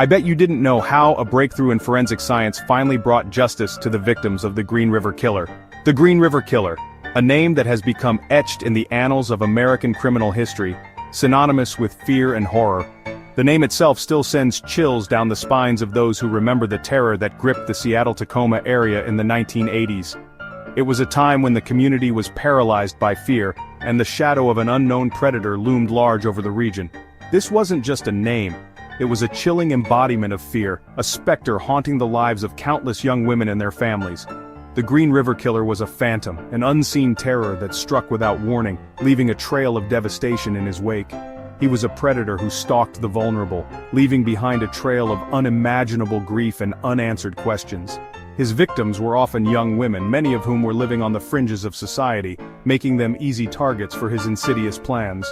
I bet you didn't know how a breakthrough in forensic science finally brought justice to the victims of the Green River Killer. The Green River Killer, a name that has become etched in the annals of American criminal history, synonymous with fear and horror. The name itself still sends chills down the spines of those who remember the terror that gripped the Seattle-Tacoma area in the 1980s. It was a time when the community was paralyzed by fear, and the shadow of an unknown predator loomed large over the region. This wasn't just a name. It was a chilling embodiment of fear, a specter haunting the lives of countless young women and their families. The Green River Killer was a phantom, an unseen terror that struck without warning, leaving a trail of devastation in his wake. He was a predator who stalked the vulnerable, leaving behind a trail of unimaginable grief and unanswered questions. His victims were often young women, many of whom were living on the fringes of society, making them easy targets for his insidious plans.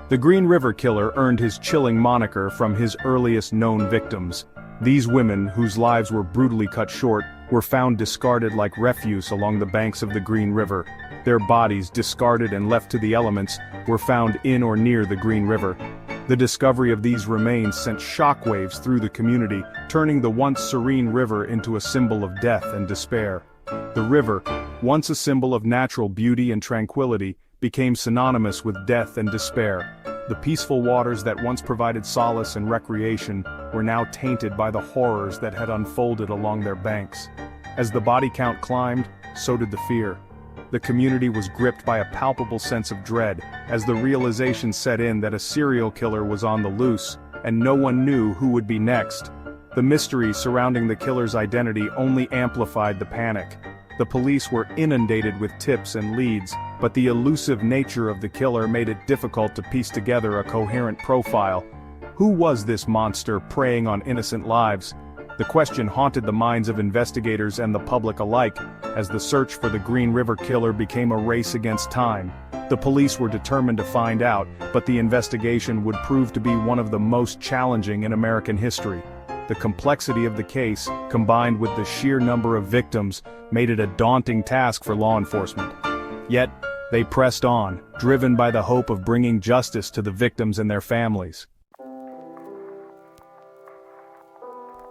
The Green River Killer earned his chilling moniker from his earliest known victims. These women, whose lives were brutally cut short, were found discarded like refuse along the banks of the Green River. Their bodies, discarded and left to the elements, were found in or near the Green River. The discovery of these remains sent shockwaves through the community, turning the once serene river into a symbol of death and despair. The river, once a symbol of natural beauty and tranquility, became synonymous with death and despair. The peaceful waters that once provided solace and recreation were now tainted by the horrors that had unfolded along their banks. As the body count climbed, so did the fear. The community was gripped by a palpable sense of dread, as the realization set in that a serial killer was on the loose, and no one knew who would be next. The mystery surrounding the killer's identity only amplified the panic. The police were inundated with tips and leads, but the elusive nature of the killer made it difficult to piece together a coherent profile. Who was this monster preying on innocent lives? The question haunted the minds of investigators and the public alike, as the search for the Green River Killer became a race against time. The police were determined to find out, but the investigation would prove to be one of the most challenging in American history. The complexity of the case, combined with the sheer number of victims, made it a daunting task for law enforcement. Yet, they pressed on, driven by the hope of bringing justice to the victims and their families.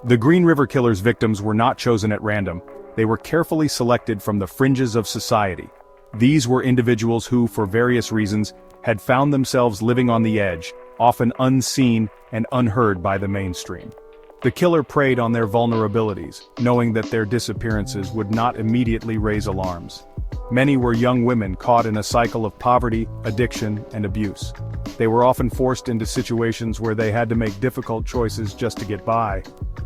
The Green River Killer's victims were not chosen at random. They were carefully selected from the fringes of society. These were individuals who, for various reasons, had found themselves living on the edge, often unseen and unheard by the mainstream. The killer preyed on their vulnerabilities, knowing that their disappearances would not immediately raise alarms. Many were young women caught in a cycle of poverty, addiction, and abuse. They were often forced into situations where they had to make difficult choices just to get by.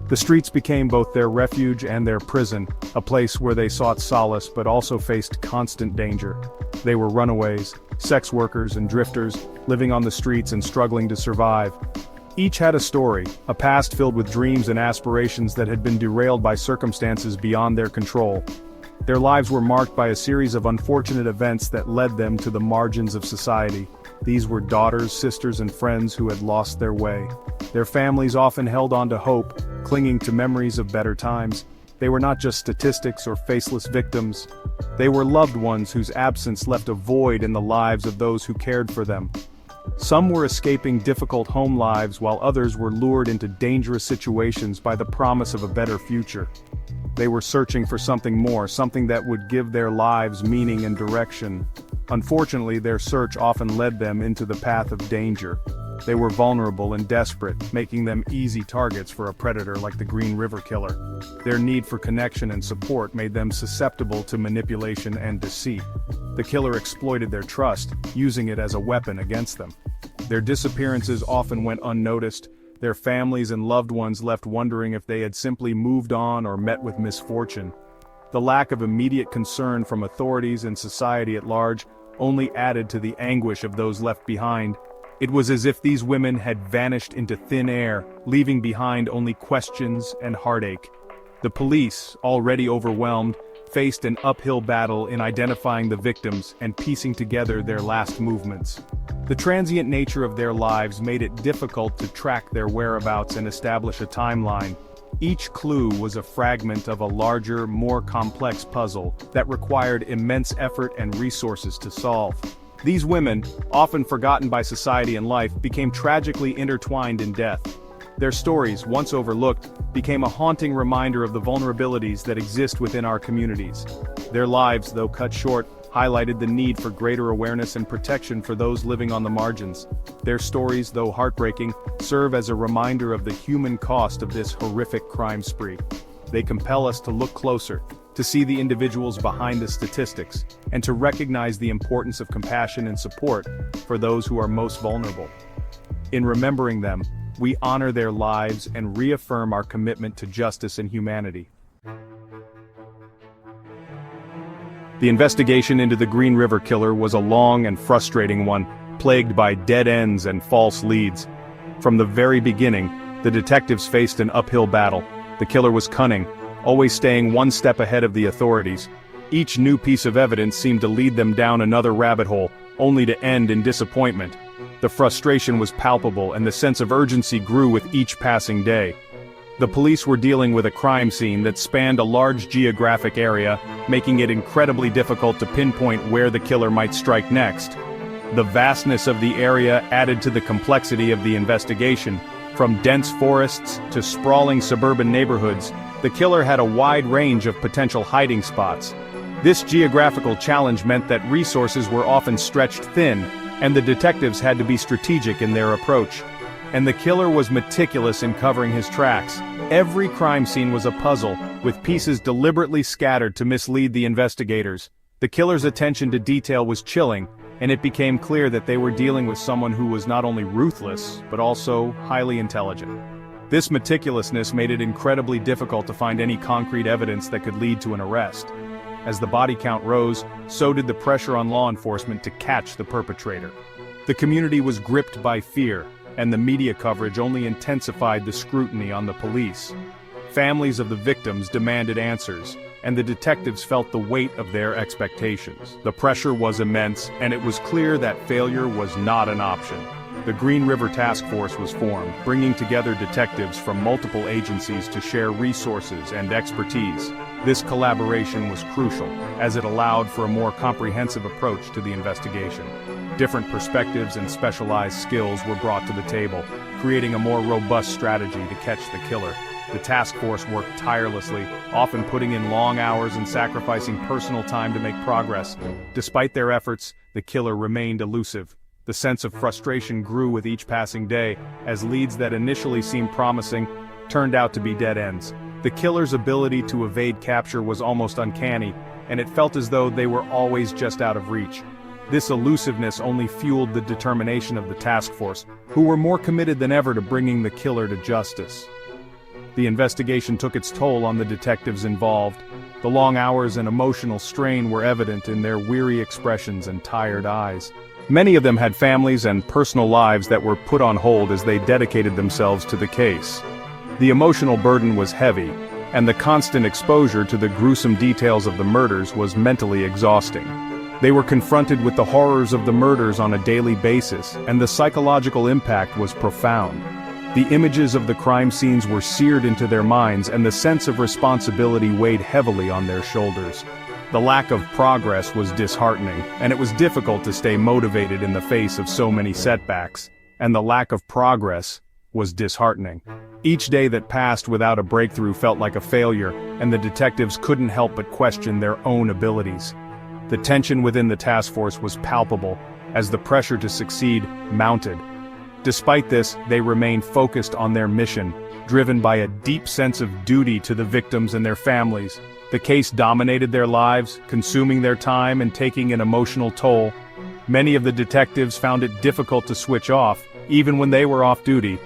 The streets became both their refuge and their prison, a place where they sought solace but also faced constant danger. They were runaways, sex workers and drifters, living on the streets and struggling to survive. Each had a story, a past filled with dreams and aspirations that had been derailed by circumstances beyond their control. Their lives were marked by a series of unfortunate events that led them to the margins of society. These were daughters, sisters, and friends who had lost their way. Their families often held on to hope, clinging to memories of better times. They were not just statistics or faceless victims. They were loved ones whose absence left a void in the lives of those who cared for them. Some were escaping difficult home lives while others were lured into dangerous situations by the promise of a better future. They were searching for something more, something that would give their lives meaning and direction. Unfortunately, their search often led them into the path of danger. They were vulnerable and desperate, making them easy targets for a predator like the Green River Killer. Their need for connection and support made them susceptible to manipulation and deceit. The killer exploited their trust, using it as a weapon against them. Their disappearances often went unnoticed, their families and loved ones left wondering if they had simply moved on or met with misfortune. The lack of immediate concern from authorities and society at large only added to the anguish of those left behind. It was as if these women had vanished into thin air, leaving behind only questions and heartache. The police, already overwhelmed, faced an uphill battle in identifying the victims and piecing together their last movements. The transient nature of their lives made it difficult to track their whereabouts and establish a timeline. Each clue was a fragment of a larger, more complex puzzle that required immense effort and resources to solve. These women, often forgotten by society and life, became tragically intertwined in death. Their stories, once overlooked, became a haunting reminder of the vulnerabilities that exist within our communities. Their lives, though cut short, highlighted the need for greater awareness and protection for those living on the margins. Their stories, though heartbreaking, serve as a reminder of the human cost of this horrific crime spree. They compel us to look closer, to see the individuals behind the statistics, and to recognize the importance of compassion and support for those who are most vulnerable. In remembering them, we honor their lives and reaffirm our commitment to justice and humanity. The investigation into the Green River Killer was a long and frustrating one, plagued by dead ends and false leads. From the very beginning, the detectives faced an uphill battle. The killer was cunning, always staying one step ahead of the authorities. Each new piece of evidence seemed to lead them down another rabbit hole, only to end in disappointment. The frustration was palpable and the sense of urgency grew with each passing day. The police were dealing with a crime scene that spanned a large geographic area, making it incredibly difficult to pinpoint where the killer might strike next. The vastness of the area added to the complexity of the investigation. From dense forests to sprawling suburban neighborhoods, the killer had a wide range of potential hiding spots. This geographical challenge meant that resources were often stretched thin, and the detectives had to be strategic in their approach. And the killer was meticulous in covering his tracks. Every crime scene was a puzzle, with pieces deliberately scattered to mislead the investigators. The killer's attention to detail was chilling, and it became clear that they were dealing with someone who was not only ruthless, but also highly intelligent. This meticulousness made it incredibly difficult to find any concrete evidence that could lead to an arrest. As the body count rose, so did the pressure on law enforcement to catch the perpetrator. The community was gripped by fear, and the media coverage only intensified the scrutiny on the police. Families of the victims demanded answers, and the detectives felt the weight of their expectations. The pressure was immense, and it was clear that failure was not an option. The Green River Task Force was formed, bringing together detectives from multiple agencies to share resources and expertise. This collaboration was crucial, as it allowed for a more comprehensive approach to the investigation. Different perspectives and specialized skills were brought to the table, creating a more robust strategy to catch the killer. The task force worked tirelessly, often putting in long hours and sacrificing personal time to make progress. Despite their efforts, the killer remained elusive. The sense of frustration grew with each passing day, as leads that initially seemed promising turned out to be dead ends. The killer's ability to evade capture was almost uncanny, and it felt as though they were always just out of reach. This elusiveness only fueled the determination of the task force, who were more committed than ever to bringing the killer to justice. The investigation took its toll on the detectives involved. The long hours and emotional strain were evident in their weary expressions and tired eyes. Many of them had families and personal lives that were put on hold as they dedicated themselves to the case. The emotional burden was heavy, and the constant exposure to the gruesome details of the murders was mentally exhausting. They were confronted with the horrors of the murders on a daily basis, and the psychological impact was profound. The images of the crime scenes were seared into their minds, and the sense of responsibility weighed heavily on their shoulders. The lack of progress was disheartening, and it was difficult to stay motivated in the face of so many setbacks. And the lack of progress was disheartening. Each day that passed without a breakthrough felt like a failure, and the detectives couldn't help but question their own abilities. The tension within the task force was palpable, as the pressure to succeed mounted. Despite this, they remained focused on their mission, driven by a deep sense of duty to the victims and their families. The case dominated their lives, consuming their time and taking an emotional toll. Many of the detectives found it difficult to switch off, even when they were off duty.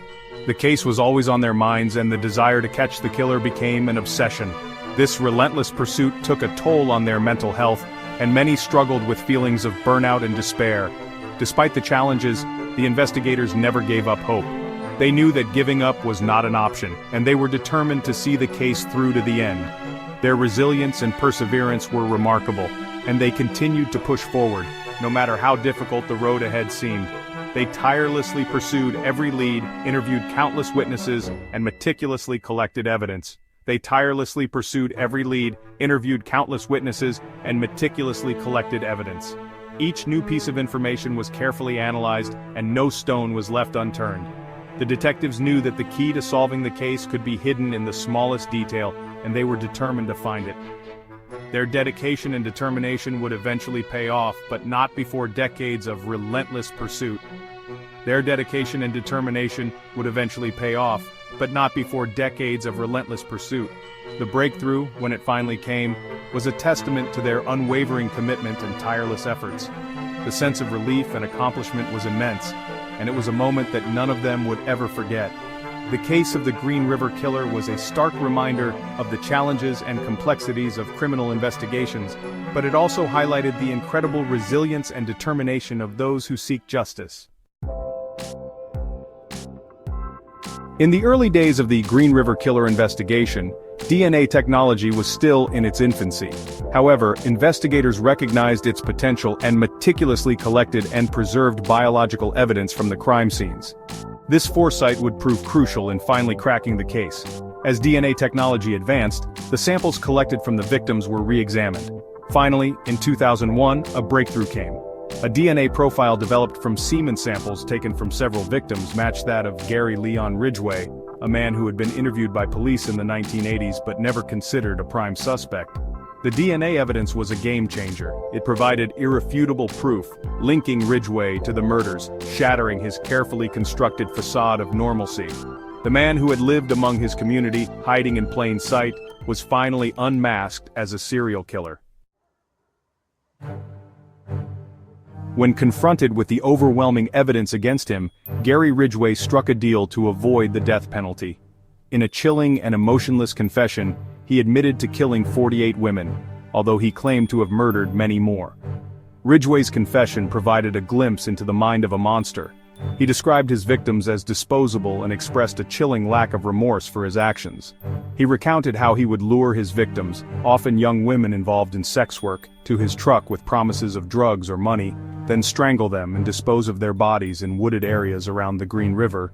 The case was always on their minds, and the desire to catch the killer became an obsession. This relentless pursuit took a toll on their mental health, and many struggled with feelings of burnout and despair. Despite the challenges, the investigators never gave up hope. They knew that giving up was not an option, and they were determined to see the case through to the end. Their resilience and perseverance were remarkable, and they continued to push forward, no matter how difficult the road ahead seemed. They tirelessly pursued every lead, interviewed countless witnesses, and meticulously collected evidence. They tirelessly pursued every lead, interviewed countless witnesses, and meticulously collected evidence. Each new piece of information was carefully analyzed, and no stone was left unturned. The detectives knew that the key to solving the case could be hidden in the smallest detail, and they were determined to find it. Their dedication and determination would eventually pay off, but not before decades of relentless pursuit. Their dedication and determination would eventually pay off, but not before decades of relentless pursuit. The breakthrough, when it finally came, was a testament to their unwavering commitment and tireless efforts. The sense of relief and accomplishment was immense, and it was a moment that none of them would ever forget. The case of the Green River Killer was a stark reminder of the challenges and complexities of criminal investigations, but it also highlighted the incredible resilience and determination of those who seek justice. In the early days of the Green River Killer investigation, DNA technology was still in its infancy. However, investigators recognized its potential and meticulously collected and preserved biological evidence from the crime scenes. This foresight would prove crucial in finally cracking the case. As DNA technology advanced, the samples collected from the victims were re-examined. Finally, in 2001, a breakthrough came. A DNA profile developed from semen samples taken from several victims matched that of Gary Ridgway, a man who had been interviewed by police in the 1980s but never considered a prime suspect. The DNA evidence was a game-changer. It provided irrefutable proof, linking Ridgway to the murders, shattering his carefully constructed facade of normalcy. The man who had lived among his community, hiding in plain sight, was finally unmasked as a serial killer. When confronted with the overwhelming evidence against him, Gary Ridgway struck a deal to avoid the death penalty. In a chilling and emotionless confession, he admitted to killing 48 women, although he claimed to have murdered many more. Ridgway's confession provided a glimpse into the mind of a monster. He described his victims as disposable and expressed a chilling lack of remorse for his actions. He recounted how he would lure his victims, often young women involved in sex work, to his truck with promises of drugs or money, then strangle them and dispose of their bodies in wooded areas around the Green River.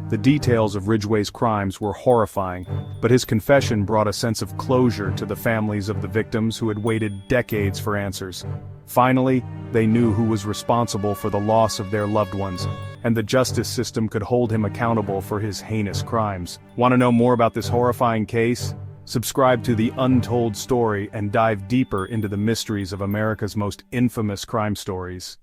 The details of Ridgway's crimes were horrifying, but his confession brought a sense of closure to the families of the victims who had waited decades for answers. Finally, they knew who was responsible for the loss of their loved ones, and the justice system could hold him accountable for his heinous crimes. Want to know more about this horrifying case? Subscribe to The Untold Story and dive deeper into the mysteries of America's most infamous crime stories.